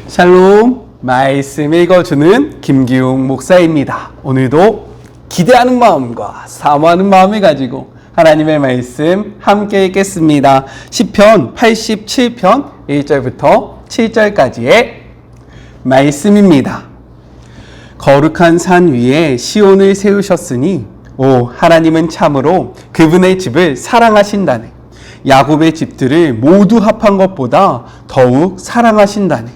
샬롬, 말씀 읽어주는 김기웅 목사입니다. 오늘도 기대하는 마음과 사모하는 마음을 가지고 하나님의 말씀 함께 읽겠습니다. 시편 87편 1절부터 7절까지의 말씀입니다. 거룩한 산 위에 시온을 세우셨으니 오 하나님은 참으로 그분의 집을 사랑하신다네. 야곱의 집들을 모두 합한 것보다 더욱 사랑하신다네.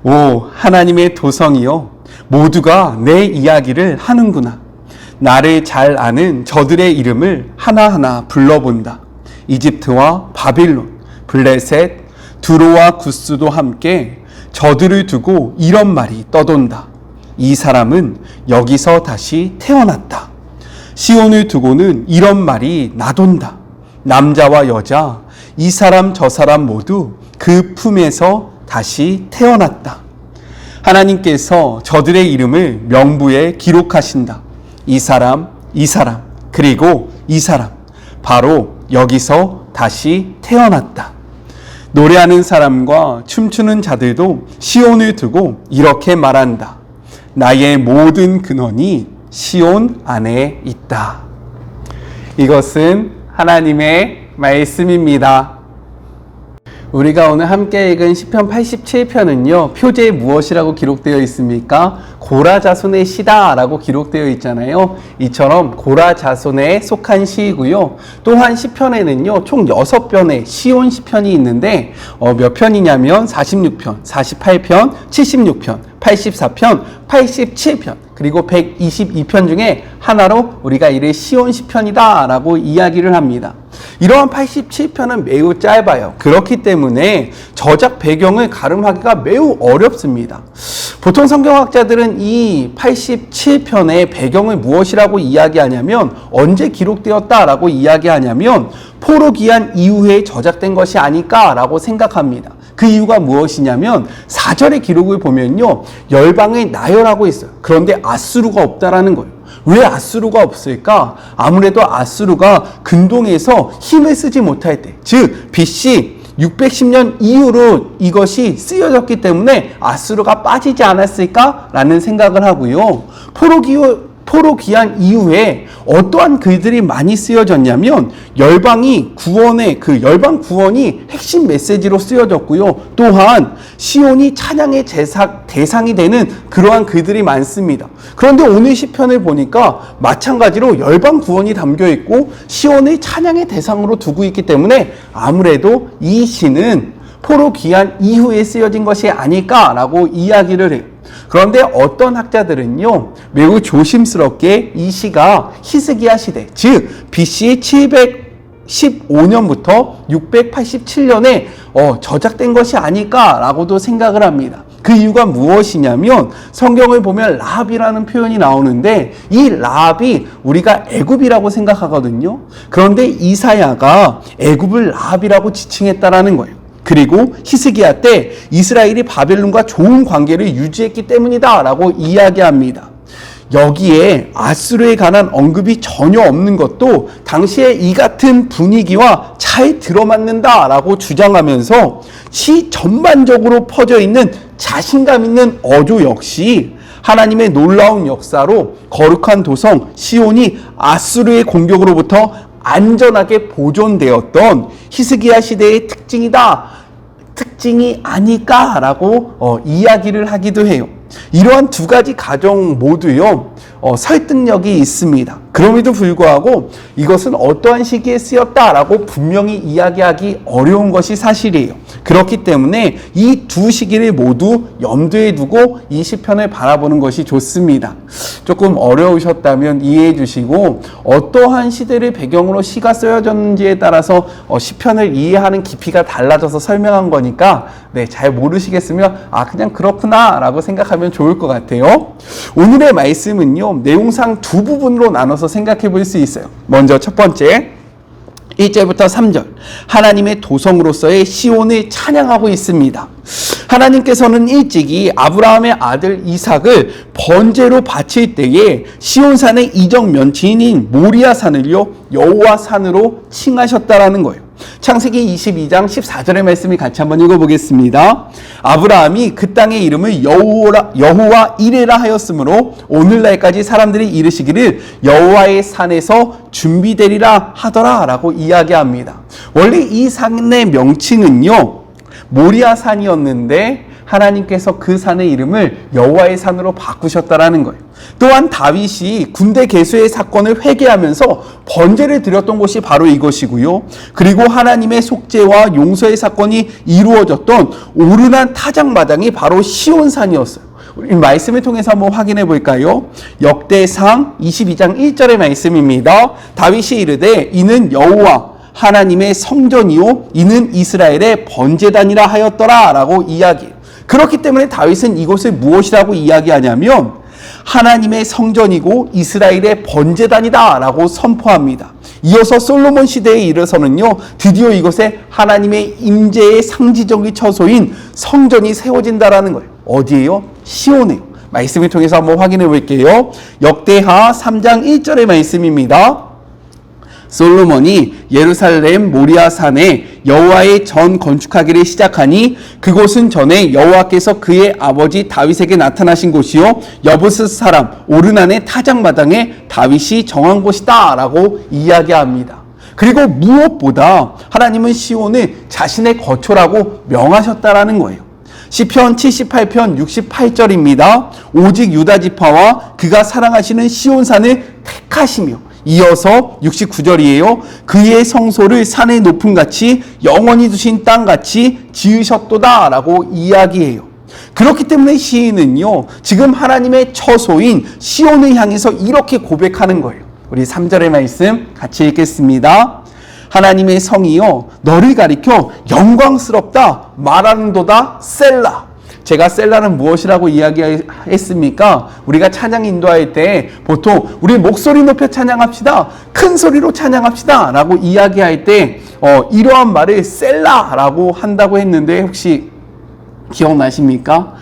오 하나님의 도성이여 모두가 내 이야기를 하는구나. 나를 잘 아는 저들의 이름을 하나하나 불러본다. 이집트와 바빌론, 블레셋, 두로와 구스도 함께 저들을 두고 이런 말이 떠돈다. 이 사람은 여기서 다시 태어났다. 시온을 두고는 이런 말이 나돈다. 남자와 여자, 이 사람 저 사람 모두 그 품에서 다시 태어났다. 하나님께서 저들의 이름을 명부에 기록하신다. 이 사람, 그리고 이 사람, 바로 여기서 다시 태어났다. 노래하는 사람과 춤추는 자들도 시온을 두고 이렇게 말한다. 나의 모든 근원이 시온 안에 있다. 이것은 하나님의 말씀입니다. 우리가 오늘 함께 읽은 시편 87편은요, 표제에 무엇이라고 기록되어 있습니까? 고라 자손의 시다 라고 기록되어 있잖아요. 이처럼 고라 자손에 속한 시이고요. 또한 시편에는요, 총 6편의 시온 시편이 있는데 몇 편이냐면 46편, 48편, 76편, 84편, 87편, 그리고 122편 중에 하나로 우리가 이를 시온 시편이다 라고 이야기를 합니다. 이러한 87편은 매우 짧아요. 그렇기 때문에 저작 배경을 가름하기가 매우 어렵습니다. 보통 성경학자들은 이 87편의 배경을 무엇이라고 이야기하냐면, 언제 기록되었다라고 이야기하냐면 포로 귀환 이후에 저작된 것이 아닐까라고 생각합니다. 그 이유가 무엇이냐면 4절의 기록을 보면요, 열방을 나열하고 있어요. 그런데 아수르가 없다라는 거예요. 왜 아수르가 없을까? 아무래도 아수르가 근동에서 힘을 쓰지 못할 때, 즉 BC 610년 이후로 이것이 쓰여졌기 때문에 아수르가 빠지지 않았을까라는 생각을 하고요. 포로 귀환 이후에 어떠한 글들이 많이 쓰여졌냐면 열방이 구원의 열방 구원이 핵심 메시지로 쓰여졌고요. 또한 시온이 찬양의 대상이 되는 그러한 글들이 많습니다. 그런데 오늘 시편을 보니까 마찬가지로 열방 구원이 담겨 있고 시온을 찬양의 대상으로 두고 있기 때문에 아무래도 이 시는 포로 귀환 이후에 쓰여진 것이 아닐까라고 이야기를 해요. 그런데 어떤 학자들은요, 매우 조심스럽게 이 시가 히스기야 시대, 즉 BC 715년부터 687년에 저작된 것이 아닐까라고도 생각을 합니다. 그 이유가 무엇이냐면 성경을 보면 라합이라는 표현이 나오는데 이 라합이 우리가 애굽이라고 생각하거든요. 그런데 이사야가 애굽을 라합이라고 지칭했다라는 거예요. 그리고 히스기야 때 이스라엘이 바벨론과 좋은 관계를 유지했기 때문이다 라고 이야기합니다. 여기에 아수르에 관한 언급이 전혀 없는 것도 당시에 이 같은 분위기와 잘 들어맞는다 라고 주장하면서 시 전반적으로 퍼져 있는 자신감 있는 어조 역시 하나님의 놀라운 역사로 거룩한 도성 시온이 아수르의 공격으로부터 안전하게 보존되었던 히스기야 시대의 특징이 아닐까라고 이야기를 하기도 해요. 이러한 두 가지 가정 모두요, 설득력이 있습니다. 그럼에도 불구하고 이것은 어떠한 시기에 쓰였다라고 분명히 이야기하기 어려운 것이 사실이에요. 그렇기 때문에 이 두 시기를 모두 염두에 두고 이 시편을 바라보는 것이 좋습니다. 조금 어려우셨다면 이해해 주시고, 어떠한 시대를 배경으로 시가 쓰여졌는지에 따라서 시편을 이해하는 깊이가 달라져서 설명한 거니까 잘 모르시겠으면 그냥 그렇구나 라고 생각하면 좋을 것 같아요. 오늘의 말씀은요, 내용상 두 부분으로 나눠서 생각해 볼 수 있어요. 먼저 첫 번째 1절부터 3절, 하나님의 도성으로서의 시온을 찬양하고 있습니다. 하나님께서는 일찍이 아브라함의 아들 이삭을 번제로 바칠 때에 시온산의 이적 면치인인 모리아산을요 여호와 산으로 칭하셨다라는 거예요. 창세기 22장 14절의 말씀을 같이 한번 읽어보겠습니다. 아브라함이 그 땅의 이름을 여호와 이레라 하였으므로 오늘날까지 사람들이 이르시기를 여호와의 산에서 준비되리라 하더라 라고 이야기합니다. 원래 이 산의 명칭은요 모리아산이었는데 하나님께서 그 산의 이름을 여호와의 산으로 바꾸셨다라는 거예요. 또한 다윗이 군대 개수의 사건을 회개하면서 번제를 드렸던 곳이 바로 이것이고요. 그리고 하나님의 속죄와 용서의 사건이 이루어졌던 오르난 타작마당이 바로 시온산이었어요. 우리 말씀을 통해서 한번 확인해 볼까요? 역대상 22장 1절의 말씀입니다. 다윗이 이르되 이는 여호와 하나님의 성전이요 이는 이스라엘의 번제단이라 하였더라 라고 이야기해요. 그렇기 때문에 다윗은 이곳을 무엇이라고 이야기하냐면 하나님의 성전이고 이스라엘의 번제단이다 라고 선포합니다. 이어서 솔로몬 시대에 이르러서는요 드디어 이곳에 하나님의 임재의 상징적인 처소인 성전이 세워진다라는 거예요. 어디예요? 시온이에요. 말씀을 통해서 한번 확인해 볼게요. 역대하 3장 1절의 말씀입니다. 솔로몬이 예루살렘 모리아산에 여호와의 전 건축하기를 시작하니 그곳은 전에 여호와께서 그의 아버지 다윗에게 나타나신 곳이요 여부스 사람 오르난의 타작마당에 다윗이 정한 곳이다 라고 이야기합니다. 그리고 무엇보다 하나님은 시온을 자신의 거처라고 명하셨다라는 거예요. 시편 78편 68절입니다. 오직 유다 지파와 그가 사랑하시는 시온산을 택하시며 이어서 69절이에요. 그의 성소를 산의 높음같이 영원히 두신 땅같이 지으셨도다 라고 이야기해요. 그렇기 때문에 시인은요 지금 하나님의 처소인 시온을 향해서 이렇게 고백하는 거예요. 우리 3절의 말씀 같이 읽겠습니다. 하나님의 성이여 너를 가리켜 영광스럽다 말하는도다 셀라. 제가 셀라는 무엇이라고 이야기했습니까? 우리가 찬양 인도할 때 보통 우리 목소리 높여 찬양합시다. 큰 소리로 찬양합시다. 라고 이야기할 때 이러한 말을 셀라라고 한다고 했는데 혹시 기억나십니까?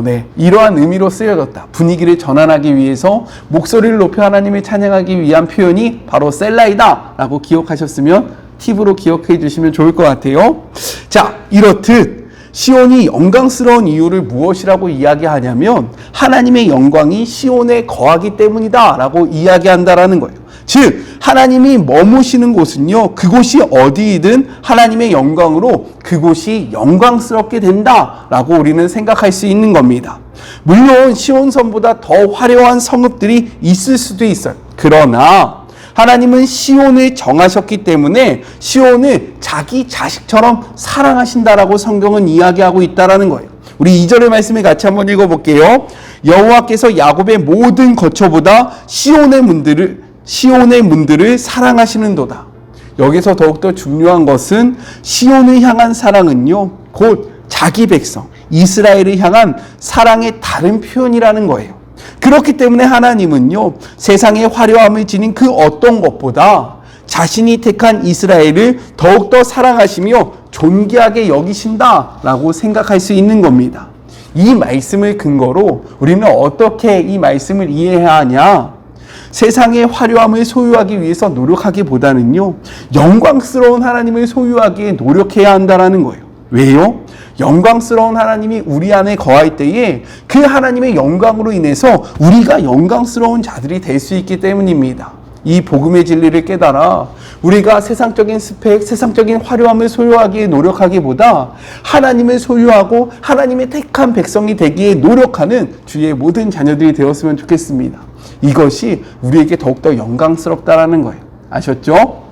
네. 이러한 의미로 쓰여졌다. 분위기를 전환하기 위해서 목소리를 높여 하나님을 찬양하기 위한 표현이 바로 셀라이다. 라고 기억하셨으면 팁으로 기억해 주시면 좋을 것 같아요. 자, 이렇듯 시온이 영광스러운 이유를 무엇이라고 이야기하냐면 하나님의 영광이 시온에 거하기 때문이다 라고 이야기한다라는 거예요. 즉 하나님이 머무시는 곳은요 그곳이 어디이든 하나님의 영광으로 그곳이 영광스럽게 된다라고 우리는 생각할 수 있는 겁니다. 물론 시온성보다 더 화려한 성읍들이 있을 수도 있어요. 그러나 하나님은 시온을 정하셨기 때문에 시온을 자기 자식처럼 사랑하신다라고 성경은 이야기하고 있다라는 거예요. 우리 2절의 말씀을 같이 한번 읽어볼게요. 여호와께서 야곱의 모든 거처보다 시온의 문들을 사랑하시는도다. 여기서 더욱더 중요한 것은 시온을 향한 사랑은요 곧 자기 백성 이스라엘을 향한 사랑의 다른 표현이라는 거예요. 그렇기 때문에 하나님은요 세상의 화려함을 지닌 그 어떤 것보다 자신이 택한 이스라엘을 더욱더 사랑하시며 존귀하게 여기신다라고 생각할 수 있는 겁니다. 이 말씀을 근거로 우리는 어떻게 이 말씀을 이해해야 하냐? 세상의 화려함을 소유하기 위해서 노력하기보다는요 영광스러운 하나님을 소유하기에 노력해야 한다는 거예요. 왜요? 영광스러운 하나님이 우리 안에 거할 때에 그 하나님의 영광으로 인해서 우리가 영광스러운 자들이 될 수 있기 때문입니다. 이 복음의 진리를 깨달아 우리가 세상적인 스펙, 세상적인 화려함을 소유하기에 노력하기보다 하나님을 소유하고 하나님의 택한 백성이 되기에 노력하는 주의 모든 자녀들이 되었으면 좋겠습니다. 이것이 우리에게 더욱더 영광스럽다라는 거예요. 아셨죠?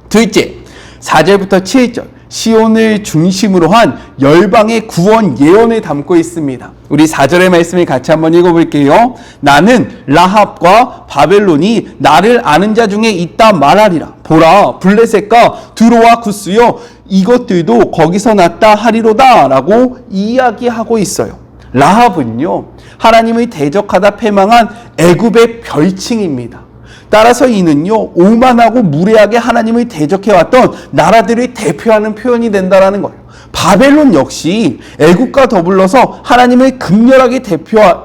둘째, 4절부터 7절. 시온을 중심으로 한 열방의 구원 예언을 담고 있습니다. 우리 4절의 말씀을 같이 한번 읽어볼게요. 나는 라합과 바벨론이 나를 아는 자 중에 있다 말하리라. 보라, 블레셋과 두로와 구스여 이것들도 거기서 났다 하리로다 라고 이야기하고 있어요. 라합은요 하나님을 대적하다 패망한 애굽의 별칭입니다. 따라서 이는요 오만하고 무례하게 하나님을 대적해왔던 나라들을 대표하는 표현이 된다라는 거예요. 바벨론 역시 애국과 더불어서 하나님을 극렬하게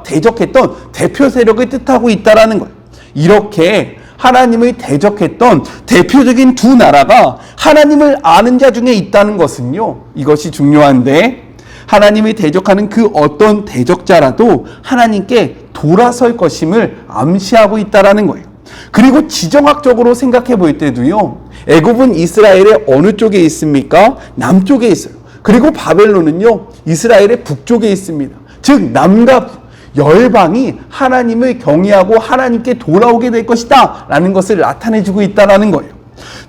대적했던 대표 세력을 뜻하고 있다라는 거예요. 이렇게 하나님을 대적했던 대표적인 두 나라가 하나님을 아는 자 중에 있다는 것은요, 이것이 중요한데, 하나님을 대적하는 그 어떤 대적자라도 하나님께 돌아설 것임을 암시하고 있다라는 거예요. 그리고 지정학적으로 생각해 볼 때도요, 애굽은 이스라엘의 어느 쪽에 있습니까? 남쪽에 있어요. 그리고 바벨론은요, 이스라엘의 북쪽에 있습니다. 즉 남과 북, 열방이 하나님을 경외하고 하나님께 돌아오게 될 것이다 라는 것을 나타내주고 있다는 거예요.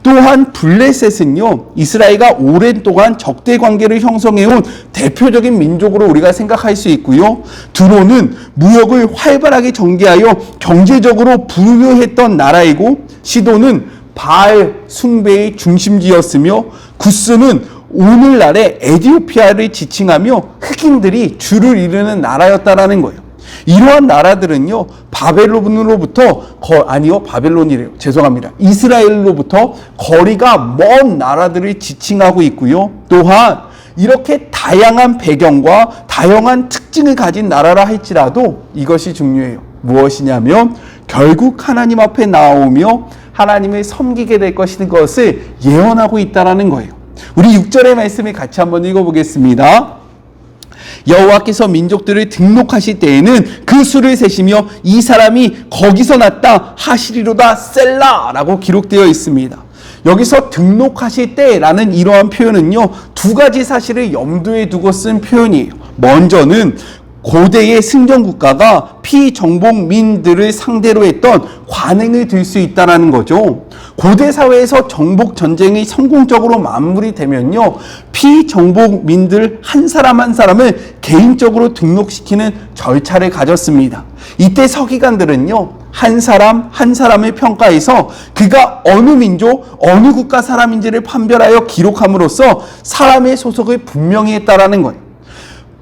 또한 블레셋은요, 이스라엘과 오랜 동안 적대 관계를 형성해온 대표적인 민족으로 우리가 생각할 수 있고요. 드론은 무역을 활발하게 전개하여 경제적으로 부유했던 나라이고, 시돈은 바알 숭배의 중심지였으며, 구스는 오늘날의 에티오피아를 지칭하며 흑인들이 주를 이루는 나라였다라는 거예요. 이러한 나라들은요, 이스라엘로부터 거리가 먼 나라들을 지칭하고 있고요. 또한 이렇게 다양한 배경과 다양한 특징을 가진 나라라 할지라도 이것이 중요해요. 무엇이냐면 결국 하나님 앞에 나오며 하나님을 섬기게 될 것을 예언하고 있다는 거예요. 우리 6절의 말씀을 같이 한번 읽어보겠습니다. 여호와께서 민족들을 등록하실 때에는 그 수를 세시며 이 사람이 거기서 났다 하시리로다 셀라라고 기록되어 있습니다. 여기서 등록하실 때라는 이러한 표현은요, 두 가지 사실을 염두에 두고 쓴 표현이에요. 먼저는 고대의 승전국가가 피정복민들을 상대로 했던 관행을 들 수 있다는 거죠. 고대 사회에서 정복 전쟁이 성공적으로 마무리되면요, 피정복민들 한 사람 한 사람을 개인적으로 등록시키는 절차를 가졌습니다. 이때 서기관들은요, 한 사람 한 사람을 평가해서 그가 어느 민족, 어느 국가 사람인지를 판별하여 기록함으로써 사람의 소속을 분명히 했다라는 거예요.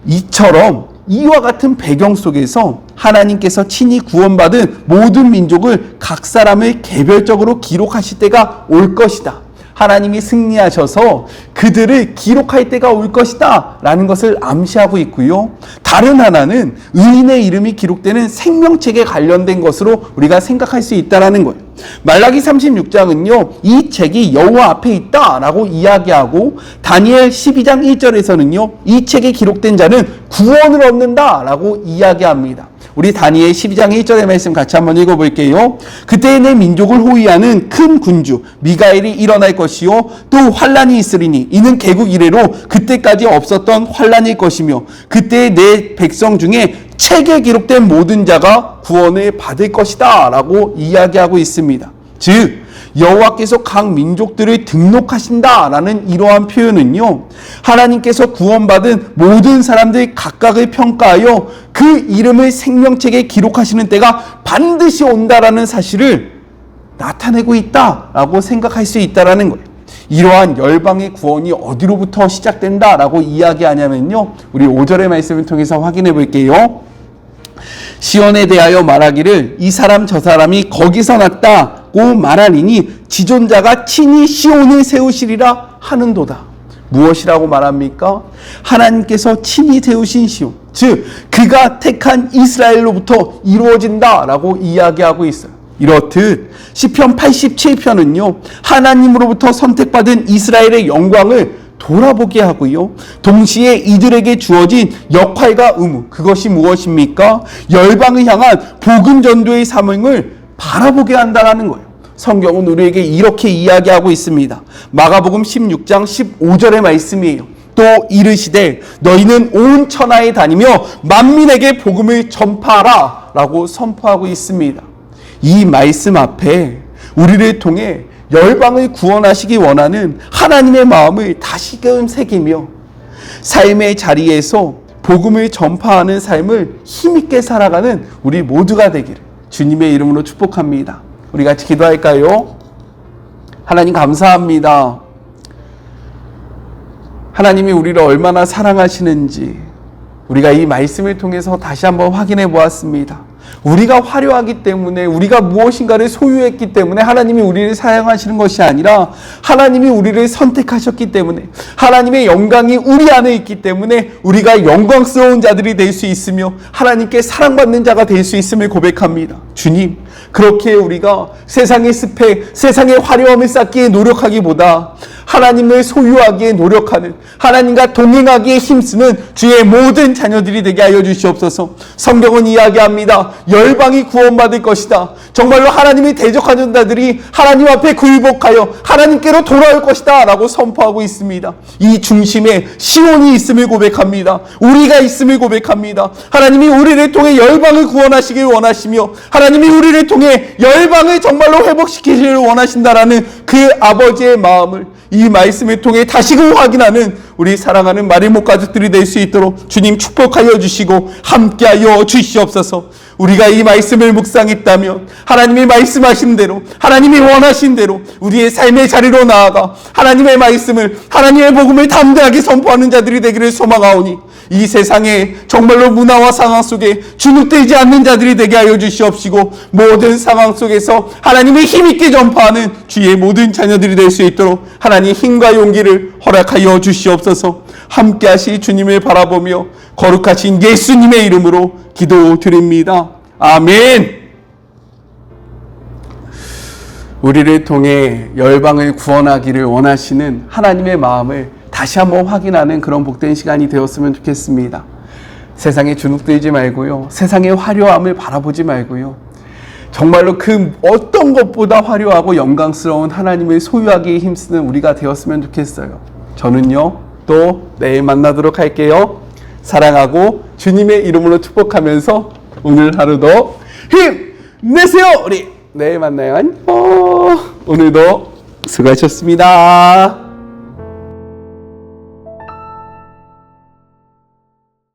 이처럼 이와 같은 배경 속에서 하나님께서 친히 구원받은 모든 민족을 각 사람을 개별적으로 기록하실 때가 올 것이다. 하나님이 승리하셔서 그들을 기록할 때가 올 것이다 라는 것을 암시하고 있고요. 다른 하나는 의인의 이름이 기록되는 생명책에 관련된 것으로 우리가 생각할 수 있다는 거예요. 말라기 36장은요, 이 책이 여호와 앞에 있다라고 이야기하고, 다니엘 12장 1절에서는요, 이 책에 기록된 자는 구원을 얻는다라고 이야기합니다. 우리 다니엘 12장 1절의 말씀 같이 한번 읽어볼게요. 그때 내 민족을 호위하는 큰 군주 미가엘이 일어날 것이요, 또 환란이 있으리니 이는 개국 이래로 그때까지 없었던 환란일 것이며, 그때 내 백성 중에 책에 기록된 모든 자가 구원을 받을 것이다 라고 이야기하고 있습니다. 즉 여호와께서 각 민족들을 등록하신다라는 이러한 표현은요, 하나님께서 구원받은 모든 사람들 각각을 평가하여 그 이름을 생명책에 기록하시는 때가 반드시 온다라는 사실을 나타내고 있다라고 생각할 수 있다라는 거예요. 이러한 열방의 구원이 어디로부터 시작된다라고 이야기하냐면요, 우리 5절의 말씀을 통해서 확인해 볼게요. 시온에 대하여 말하기를 이 사람 저 사람이 거기서 났다고 말하리니 지존자가 친히 시온을 세우시리라 하는도다. 무엇이라고 말합니까? 하나님께서 친히 세우신 시온, 즉 그가 택한 이스라엘로부터 이루어진다라고 이야기하고 있어요. 이렇듯 시편 87편은요, 하나님으로부터 선택받은 이스라엘의 영광을 돌아보게 하고요, 동시에 이들에게 주어진 역할과 의무, 그것이 무엇입니까? 열방을 향한 복음 전도의 사명을 바라보게 한다는 거예요. 성경은 우리에게 이렇게 이야기하고 있습니다. 마가복음 16장 15절의 말씀이에요. 또 이르시되 너희는 온 천하에 다니며 만민에게 복음을 전파하라 라고 선포하고 있습니다. 이 말씀 앞에 우리를 통해 열방을 구원하시기 원하는 하나님의 마음을 다시금 새기며 삶의 자리에서 복음을 전파하는 삶을 힘있게 살아가는 우리 모두가 되기를 주님의 이름으로 축복합니다. 우리 같이 기도할까요? 하나님 감사합니다. 하나님이 우리를 얼마나 사랑하시는지 우리가 이 말씀을 통해서 다시 한번 확인해 보았습니다. 우리가 화려하기 때문에, 우리가 무엇인가를 소유했기 때문에 하나님이 우리를 사용하시는 것이 아니라 하나님이 우리를 선택하셨기 때문에, 하나님의 영광이 우리 안에 있기 때문에 우리가 영광스러운 자들이 될 수 있으며 하나님께 사랑받는 자가 될 수 있음을 고백합니다. 주님, 그렇게 우리가 세상의 스펙, 세상의 화려함을 쌓기에 노력하기보다 하나님을 소유하기에 노력하는, 하나님과 동행하기에 힘쓰는 주의 모든 자녀들이 되게 하여 주시옵소서. 성경은 이야기합니다. 열방이 구원받을 것이다. 정말로 하나님이 대적하는 자들이 하나님 앞에 굴복하여 하나님께로 돌아올 것이다 라고 선포하고 있습니다. 이 중심에 시온이 있음을 고백합니다. 우리가 있음을 고백합니다. 하나님이 우리를 통해 열방을 구원하시길 원하시며 하나님이 우리를 통해 열방을 정말로 회복시키시길 원하신다라는 그 아버지의 마음을 이 말씀을 통해 다시금 확인하는 우리 사랑하는 마리모 가족들이 될 수 있도록 주님 축복하여 주시고 함께하여 주시옵소서. 우리가 이 말씀을 묵상했다면 하나님이 말씀하신 대로, 하나님이 원하신 대로 우리의 삶의 자리로 나아가 하나님의 말씀을, 하나님의 복음을 담대하게 선포하는 자들이 되기를 소망하오니 이 세상에 정말로 문화와 상황 속에 주눅들지 않는 자들이 되게 하여 주시옵시고 모든 상황 속에서 하나님의 힘있게 전파하는 주의 모든 자녀들이 될 수 있도록 하나님 힘과 용기를 허락하여 주시옵소서. 함께 하실 주님을 바라보며 거룩하신 예수님의 이름으로 기도드립니다. 아멘. 우리를 통해 열방을 구원하기를 원하시는 하나님의 마음을 다시 한번 확인하는 그런 복된 시간이 되었으면 좋겠습니다. 세상에 주눅들지 말고요. 세상의 화려함을 바라보지 말고요. 정말로 그 어떤 것보다 화려하고 영광스러운 하나님을 소유하기에 힘쓰는 우리가 되었으면 좋겠어요. 저는요, 또 내일 만나도록 할게요. 사랑하고 주님의 이름으로 축복하면서 오늘 하루도 힘내세요. 우리 내일 만나요. 안녕. 오늘도 수고하셨습니다.